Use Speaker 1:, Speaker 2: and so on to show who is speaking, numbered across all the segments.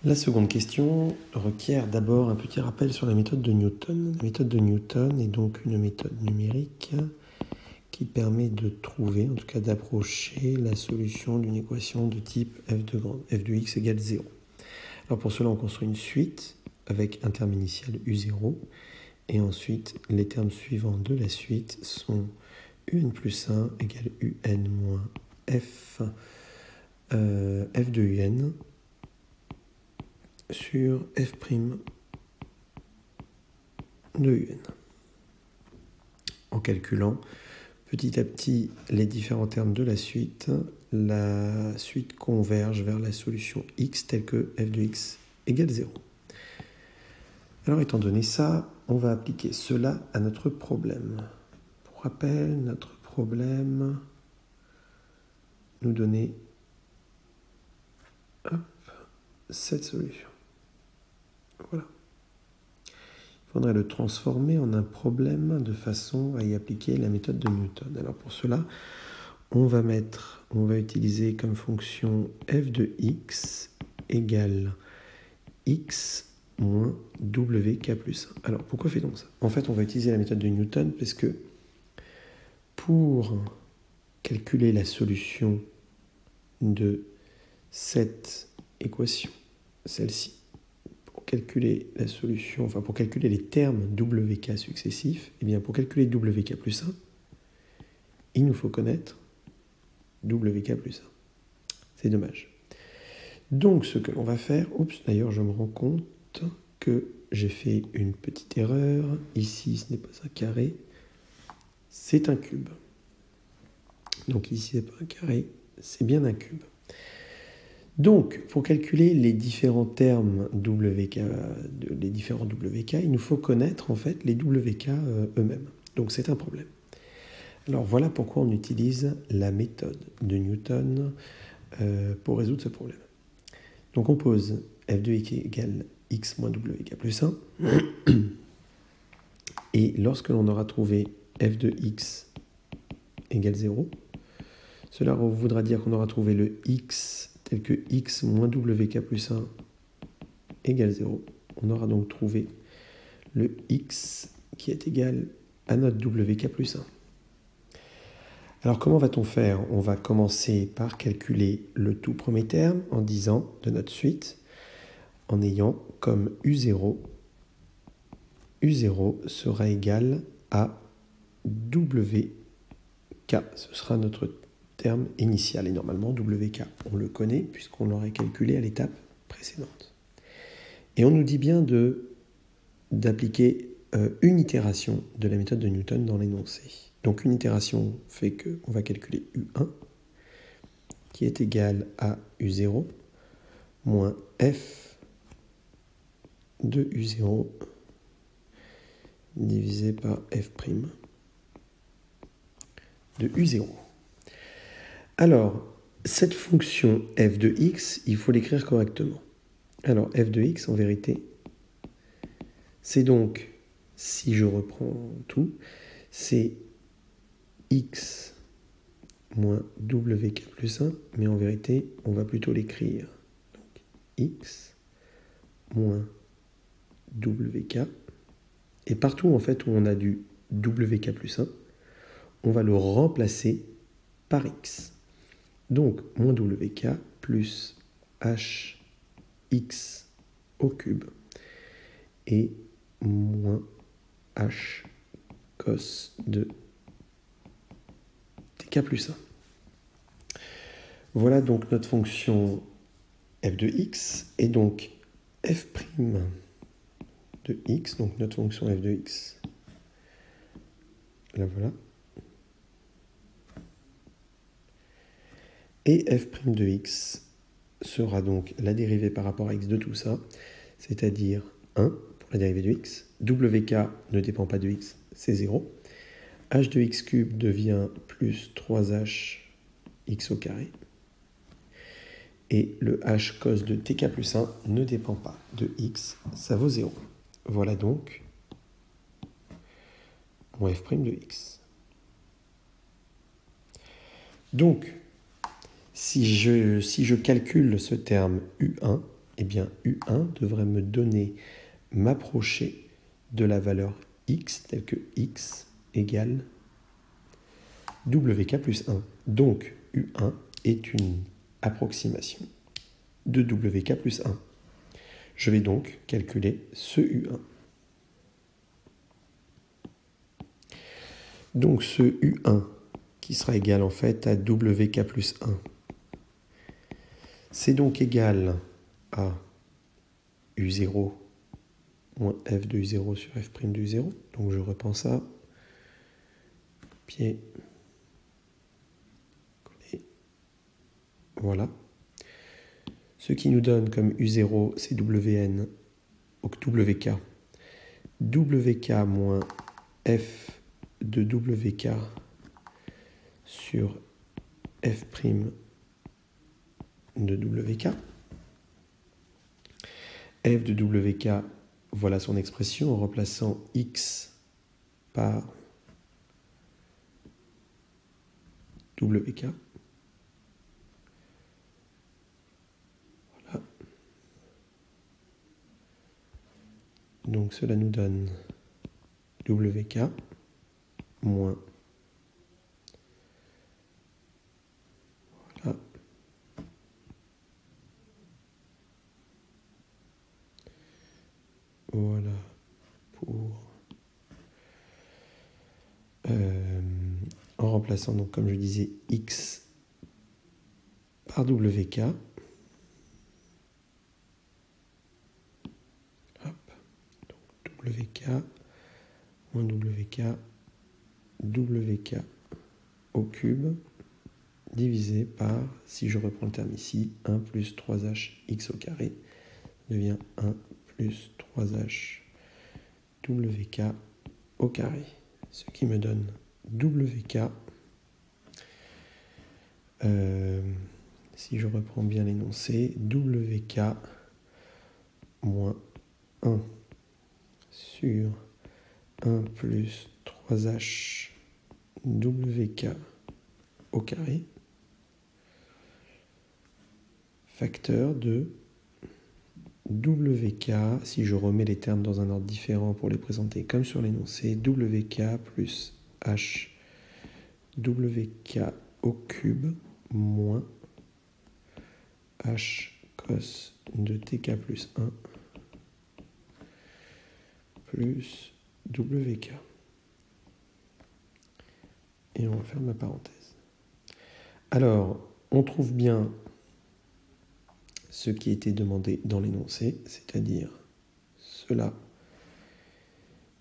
Speaker 1: La seconde question requiert d'abord un petit rappel sur la méthode de Newton. La méthode de Newton est donc une méthode numérique qui permet de trouver, en tout cas d'approcher la solution d'une équation de type f de x égale 0. Alors pour cela, on construit une suite avec un terme initial u0 et ensuite les termes suivants de la suite sont un plus 1 égale un moins f de un sur f' de un. En calculant petit à petit les différents termes de la suite converge vers la solution x telle que f de x égale 0. Alors étant donné ça, on va appliquer cela à notre problème. Pour rappel, notre problème nous donnait cette solution. Voilà. Il faudrait le transformer en un problème de façon à y appliquer la méthode de Newton. Alors pour cela, on va utiliser comme fonction f de x égale x moins wk plus 1. Alors pourquoi fait-on ça? En fait, on va utiliser la méthode de Newton parce que pour calculer la solution de cette équation, celle-ci, pour calculer la solution, pour calculer les termes wk successifs, et bien pour calculer wk plus 1, il nous faut connaître wk plus 1. C'est dommage. Donc ce que l'on va faire, d'ailleurs je me rends compte que j'ai fait une petite erreur. Ici ce n'est pas un carré, c'est un cube. Donc ici c'est pas un carré, c'est bien un cube. Donc, pour calculer les différents termes WK, les différents WK, il nous faut connaître en fait les WK eux-mêmes. Donc c'est un problème. Alors voilà pourquoi on utilise la méthode de Newton pour résoudre ce problème. Donc on pose f de x égale x moins wk plus 1. Et lorsque l'on aura trouvé f de x égale 0, cela voudra dire qu'on aura trouvé le x tel que x moins wk plus 1 égale 0. On aura donc trouvé le x qui est égal à notre wk plus 1. Alors comment va-t-on faire? On va commencer par calculer le tout premier terme en disant de notre suite, en ayant comme u0 sera égal à wk. Ce sera notre terme initial. Et normalement, wk, on le connaît puisqu'on l'aurait calculé à l'étape précédente. Et on nous dit bien d'appliquer une itération de la méthode de Newton dans l'énoncé. Donc une itération fait qu'on va calculer u1 qui est égal à u0 moins f de u0 divisé par f' de u0. Alors, cette fonction f de x, il faut l'écrire correctement. Alors, f de x, en vérité, c'est donc, si je reprends tout, c'est x moins wk plus 1, mais en vérité, on va plutôt l'écrire. Donc, x moins wk. Et partout, en fait, où on a du wk plus 1, on va le remplacer par x. Donc, moins wk plus hx au cube et moins h cos de tk plus 1. Voilà donc notre fonction f de x et donc f' de x, donc notre fonction f de x. La voilà. Et f' de x sera donc la dérivée par rapport à x de tout ça, c'est-à-dire 1 pour la dérivée de x. Wk ne dépend pas de x, c'est 0. H de x cube devient plus 3h x au carré. Et le h cos de tk plus 1 ne dépend pas de x, ça vaut 0. Voilà donc mon f' de x. Donc, si je calcule ce terme U1, eh bien U1 devrait me donner, m'approcher de la valeur x, telle que x égale WK plus 1. Donc U1 est une approximation de WK plus 1. Je vais donc calculer ce U1. Donc ce U1, qui sera égal en fait à WK plus 1, c'est donc égal à U0 moins F de U0 sur F' de U0. Donc je reprends ça. Pied. Coller. Voilà. Ce qui nous donne comme U0, c'est Wn, donc WK. WK moins F de WK sur F' de WK. F de WK, voilà son expression en remplaçant x par WK. Voilà. Donc cela nous donne WK moins, voilà, voilà pour en remplaçant donc comme je disais x par WK. Hop. Donc WK moins WK au cube divisé par, si je reprends le terme ici, 1 plus 3h x au carré devient 1 plus 3h WK au carré. Ce qui me donne WK, si je reprends bien l'énoncé, WK moins 1 sur 1 plus 3h WK au carré, facteur de WK, si je remets les termes dans un ordre différent pour les présenter comme sur l'énoncé, WK plus H WK au cube moins H cos de TK plus 1 plus WK. Et on referme la parenthèse. Alors, on trouve bien ce qui était demandé dans l'énoncé, c'est-à-dire cela.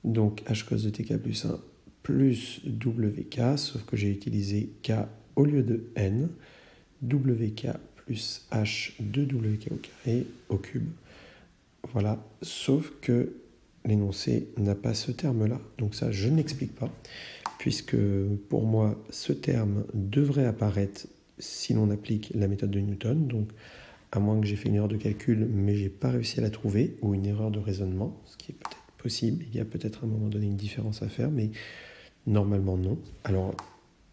Speaker 1: Donc h cos de TK plus 1 plus WK, sauf que j'ai utilisé K au lieu de N, WK plus H de WK au carré au cube. Voilà, sauf que l'énoncé n'a pas ce terme-là, donc ça je ne l'explique pas, puisque pour moi ce terme devrait apparaître si l'on applique la méthode de Newton, donc à moins que j'ai fait une erreur de calcul, mais j'ai pas réussi à la trouver, ou une erreur de raisonnement, ce qui est peut-être possible, il y a peut-être à un moment donné une différence à faire, mais normalement non. Alors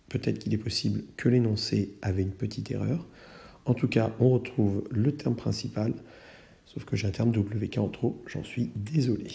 Speaker 1: peut-être qu'il est possible que l'énoncé avait une petite erreur. En tout cas, on retrouve le terme principal, sauf que j'ai un terme WK en trop, j'en suis désolé.